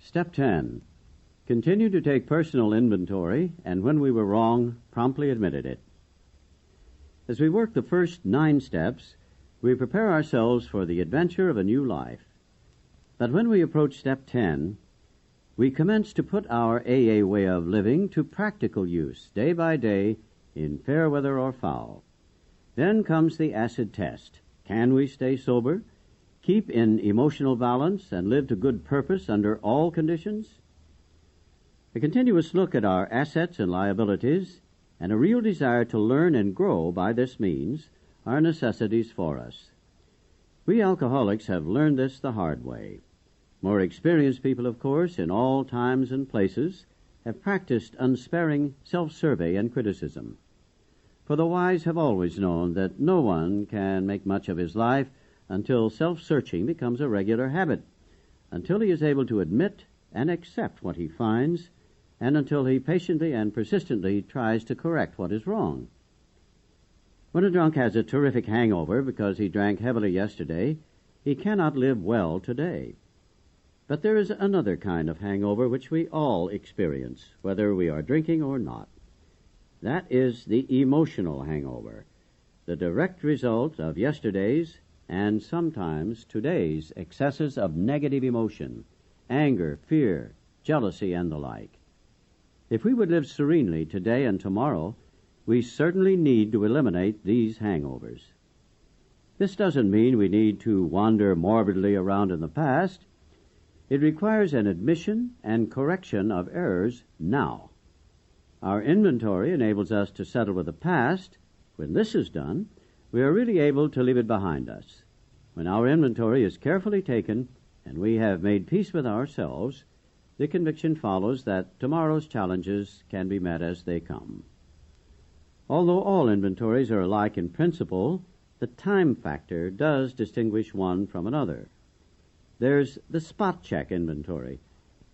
Step 10. Continue to take personal inventory, and when we were wrong, promptly admitted it. As we work the first 9 steps, we prepare ourselves for the adventure of a new life. But when we approach step 10, we commence to put our AA way of living to practical use, day by day, in fair weather or foul. Then comes the acid test. Can we stay sober, keep in emotional balance, and live to good purpose under all conditions? A continuous look at our assets and liabilities, and a real desire to learn and grow by this means, are necessities for us. We alcoholics have learned this the hard way. More experienced people, of course, in all times and places, have practiced unsparing self-survey and criticism. For the wise have always known that no one can make much of his life until self-searching becomes a regular habit, until he is able to admit and accept what he finds, and until he patiently and persistently tries to correct what is wrong. When a drunk has a terrific hangover because he drank heavily yesterday, he cannot live well today. But there is another kind of hangover which we all experience, whether we are drinking or not. That is the emotional hangover, the direct result of yesterday's and sometimes today's excesses of negative emotion, anger, fear, jealousy, and the like. If we would live serenely today and tomorrow, we certainly need to eliminate these hangovers. This doesn't mean we need to wander morbidly around in the past. It requires an admission and correction of errors now. Our inventory enables us to settle with the past. When this is done, we are really able to leave it behind us. When our inventory is carefully taken and we have made peace with ourselves, the conviction follows that tomorrow's challenges can be met as they come. Although all inventories are alike in principle, the time factor does distinguish one from another. There's the spot check inventory,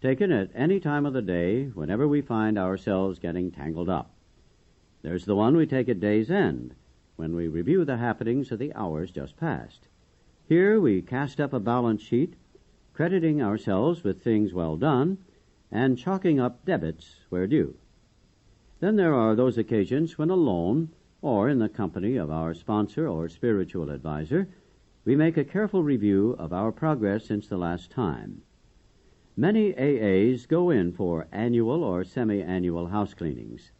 taken at any time of the day whenever we find ourselves getting tangled up. There's the one we take at day's end, when we review the happenings of the hours just past. Here we cast up a balance sheet, crediting ourselves with things well done, and chalking up debits where due. Then there are those occasions when alone, or in the company of our sponsor or spiritual advisor, we make a careful review of our progress since the last time. Many AAs go in for annual or semi-annual house cleanings.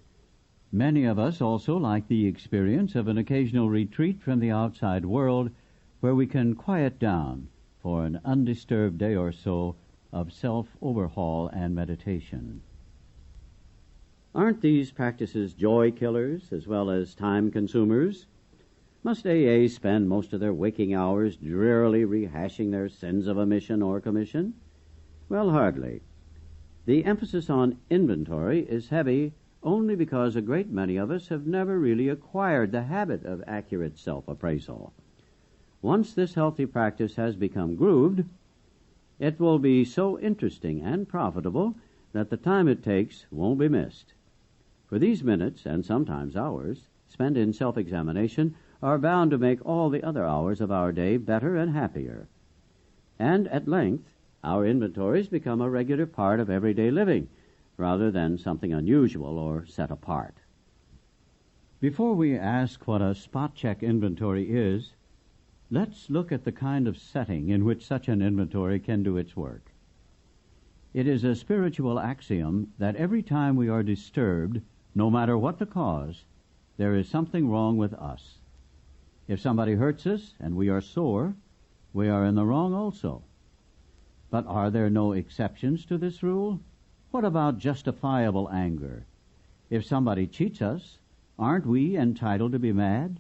Many of us also like the experience of an occasional retreat from the outside world where we can quiet down for an undisturbed day or so of self-overhaul and meditation. Aren't these practices joy killers as well as time consumers? Must AAs spend most of their waking hours drearily rehashing their sins of omission or commission? Well, hardly. The emphasis on inventory is heavy only because a great many of us have never really acquired the habit of accurate self-appraisal. Once this healthy practice has become grooved, it will be so interesting and profitable that the time it takes won't be missed. For these minutes, and sometimes hours, spent in self-examination are bound to make all the other hours of our day better and happier. And at length, our inventories become a regular part of everyday living, rather than something unusual or set apart. Before we ask what a spot check inventory is, let's look at the kind of setting in which such an inventory can do its work. It is a spiritual axiom that every time we are disturbed, no matter what the cause, there is something wrong with us. If somebody hurts us and we are sore, we are in the wrong also. But are there no exceptions to this rule? What about justifiable anger? If somebody cheats us, aren't we entitled to be mad?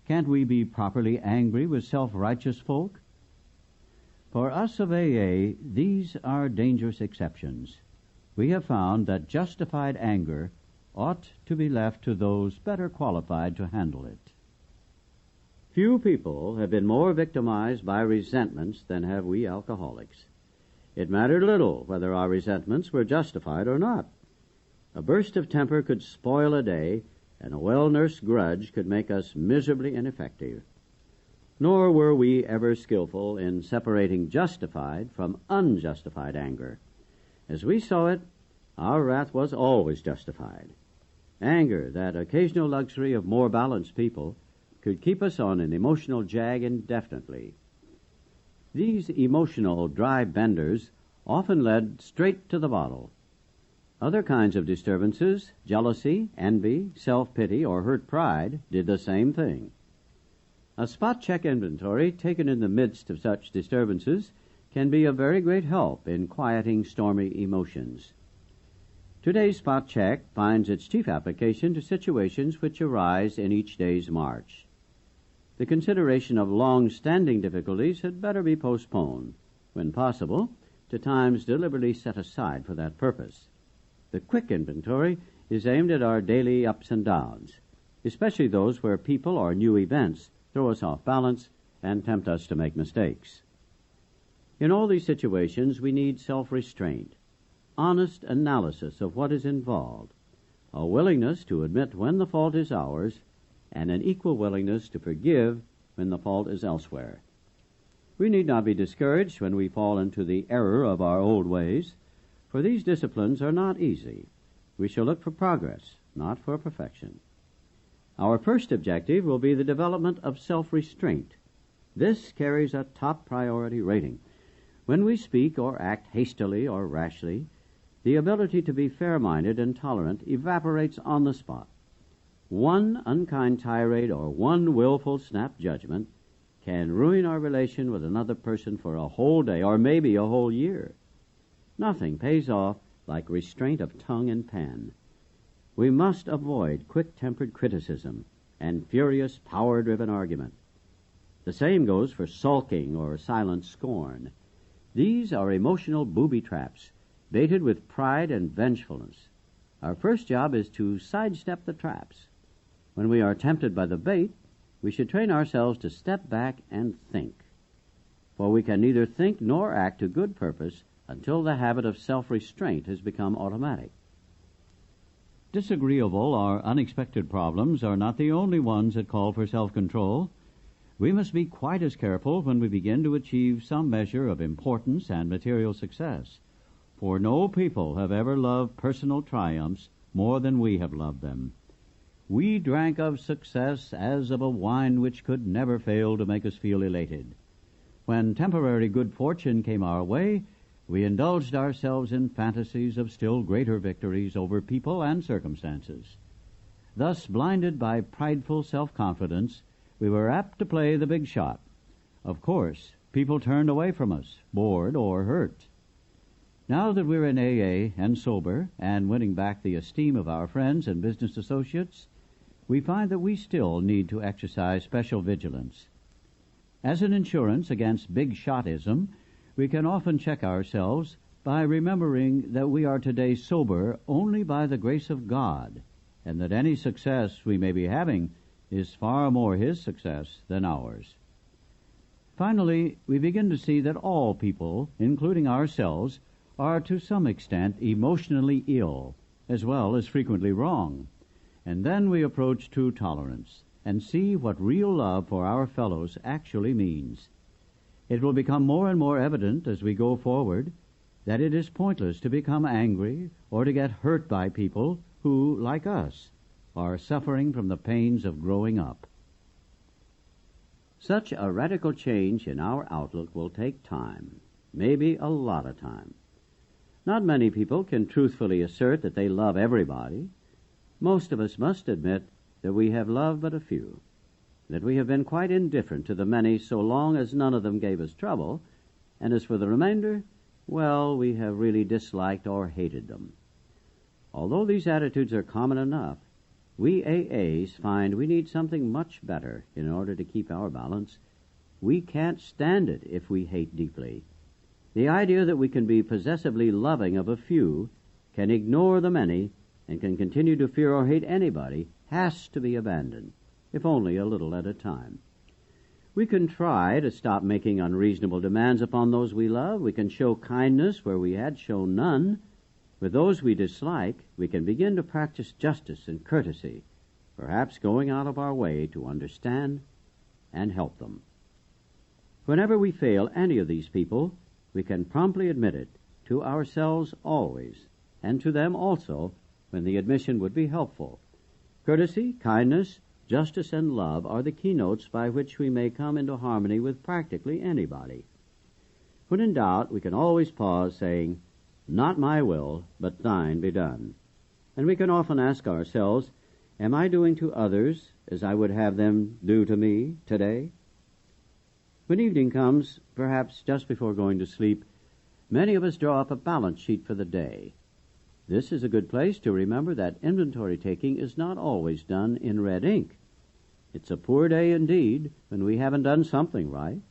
Can't we be properly angry with self-righteous folk? For us of AA, these are dangerous exceptions. We have found that justified anger ought to be left to those better qualified to handle it. Few people have been more victimized by resentments than have we alcoholics. It mattered little whether our resentments were justified or not. A burst of temper could spoil a day, and a well-nursed grudge could make us miserably ineffective. Nor were we ever skillful in separating justified from unjustified anger. As we saw it, our wrath was always justified. Anger, that occasional luxury of more balanced people, could keep us on an emotional jag indefinitely. These emotional dry benders often led straight to the bottle. Other kinds of disturbances, jealousy, envy, self-pity, or hurt pride, did the same thing. A spot check inventory taken in the midst of such disturbances can be a very great help in quieting stormy emotions. Today's spot check finds its chief application to situations which arise in each day's march. The consideration of long-standing difficulties had better be postponed, when possible, to times deliberately set aside for that purpose. The quick inventory is aimed at our daily ups and downs, especially those where people or new events throw us off balance and tempt us to make mistakes. In all these situations, we need self-restraint, honest analysis of what is involved, a willingness to admit when the fault is ours, and an equal willingness to forgive when the fault is elsewhere. We need not be discouraged when we fall into the error of our old ways, for these disciplines are not easy. We shall look for progress, not for perfection. Our first objective will be the development of self-restraint. This carries a top priority rating. When we speak or act hastily or rashly, the ability to be fair-minded and tolerant evaporates on the spot. One unkind tirade or one willful snap judgment can ruin our relation with another person for a whole day or maybe a whole year. Nothing pays off like restraint of tongue and pen. We must avoid quick-tempered criticism and furious, power-driven argument. The same goes for sulking or silent scorn. These are emotional booby traps, baited with pride and vengefulness. Our first job is to sidestep the traps. When we are tempted by the bait, we should train ourselves to step back and think. For we can neither think nor act to good purpose until the habit of self-restraint has become automatic. Disagreeable or unexpected problems are not the only ones that call for self-control. We must be quite as careful when we begin to achieve some measure of importance and material success, for no people have ever loved personal triumphs more than we have loved them. We drank of success as of a wine which could never fail to make us feel elated. When temporary good fortune came our way, we indulged ourselves in fantasies of still greater victories over people and circumstances. Thus, blinded by prideful self-confidence, we were apt to play the big shot. Of course, people turned away from us, bored or hurt. Now that we're in AA and sober and winning back the esteem of our friends and business associates, we find that we still need to exercise special vigilance. As an insurance against big shotism, we can often check ourselves by remembering that we are today sober only by the grace of God, and that any success we may be having is far more His success than ours. Finally, we begin to see that all people, including ourselves, are to some extent emotionally ill, as well as frequently wrong. And then we approach true tolerance and see what real love for our fellows actually means. It will become more and more evident as we go forward that it is pointless to become angry or to get hurt by people who, like us, are suffering from the pains of growing up. Such a radical change in our outlook will take time, maybe a lot of time. Not many people can truthfully assert that they love everybody. Most of us must admit that we have loved but a few, that we have been quite indifferent to the many so long as none of them gave us trouble, and as for the remainder, well, we have really disliked or hated them. Although these attitudes are common enough, we AAs find we need something much better in order to keep our balance. We can't stand it if we hate deeply. The idea that we can be possessively loving of a few, can ignore the many, and can continue to fear or hate anybody has to be abandoned, if only a little at a time. We can try to stop making unreasonable demands upon those we love. We can show kindness where we had shown none. With those we dislike, we can begin to practice justice and courtesy, perhaps going out of our way to understand and help them. Whenever we fail any of these people, we can promptly admit it to ourselves always, and to them also when the admission would be helpful. Courtesy, kindness, justice, and love are the keynotes by which we may come into harmony with practically anybody. When in doubt, we can always pause, saying, "Not my will, but thine be done." And we can often ask ourselves, am I doing to others as I would have them do to me today? When evening comes, perhaps just before going to sleep, many of us draw up a balance sheet for the day. This is a good place to remember that inventory taking is not always done in red ink. It's a poor day indeed when we haven't done something right.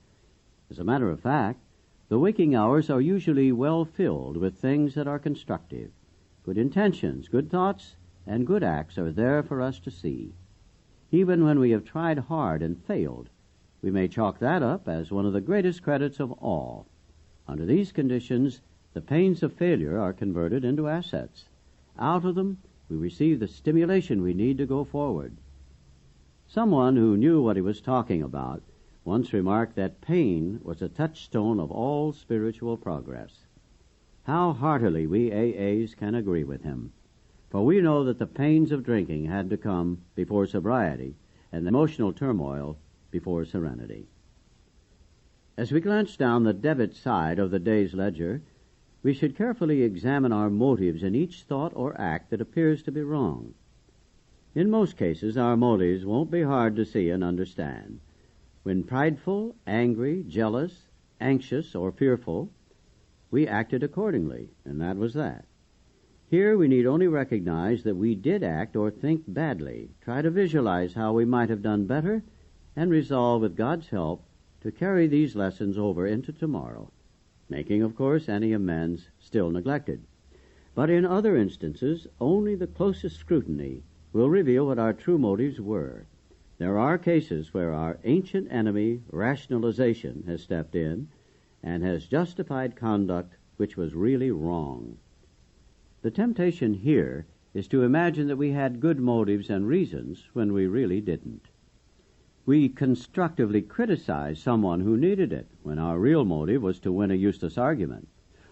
As a matter of fact, the waking hours are usually well filled with things that are constructive. Good intentions, good thoughts, and good acts are there for us to see. Even when we have tried hard and failed, we may chalk that up as one of the greatest credits of all. Under these conditions, the pains of failure are converted into assets. Out of them, we receive the stimulation we need to go forward. Someone who knew what he was talking about once remarked that pain was a touchstone of all spiritual progress. How heartily we AAs can agree with him, for we know that the pains of drinking had to come before sobriety and the emotional turmoil before serenity. As we glance down the debit side of the day's ledger, we should carefully examine our motives in each thought or act that appears to be wrong. In most cases, our motives won't be hard to see and understand. When prideful, angry, jealous, anxious, or fearful, we acted accordingly, and that was that. Here we need only recognize that we did act or think badly, try to visualize how we might have done better, and resolve with God's help to carry these lessons over into tomorrow, making, of course, any amends still neglected. But in other instances, only the closest scrutiny will reveal what our true motives were. There are cases where our ancient enemy, rationalization, has stepped in and has justified conduct which was really wrong. The temptation here is to imagine that we had good motives and reasons when we really didn't. We constructively criticize someone who needed it when our real motive was to win a useless argument.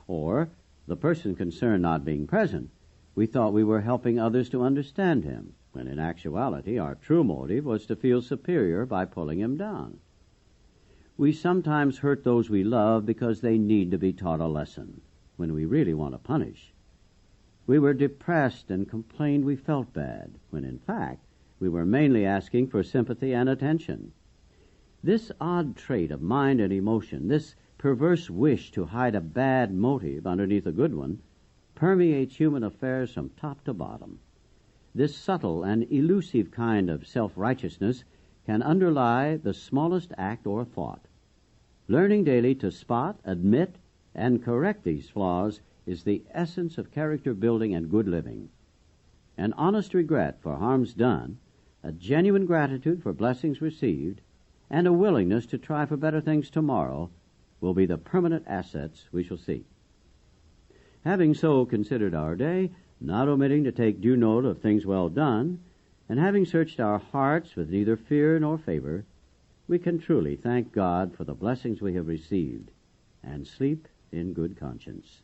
Or, the person concerned not being present, we thought we were helping others to understand him, when in actuality our true motive was to feel superior by pulling him down. We sometimes hurt those we love because they need to be taught a lesson, when we really want to punish. We were depressed and complained we felt bad, when in fact we were mainly asking for sympathy and attention. This odd trait of mind and emotion, this perverse wish to hide a bad motive underneath a good one, permeates human affairs from top to bottom. This subtle and elusive kind of self-righteousness can underlie the smallest act or thought. Learning daily to spot, admit, and correct these flaws is the essence of character building and good living. An honest regret for harms done, a genuine gratitude for blessings received, and a willingness to try for better things tomorrow will be the permanent assets we shall seek. Having so considered our day, not omitting to take due note of things well done, and having searched our hearts with neither fear nor favor, we can truly thank God for the blessings we have received and sleep in good conscience.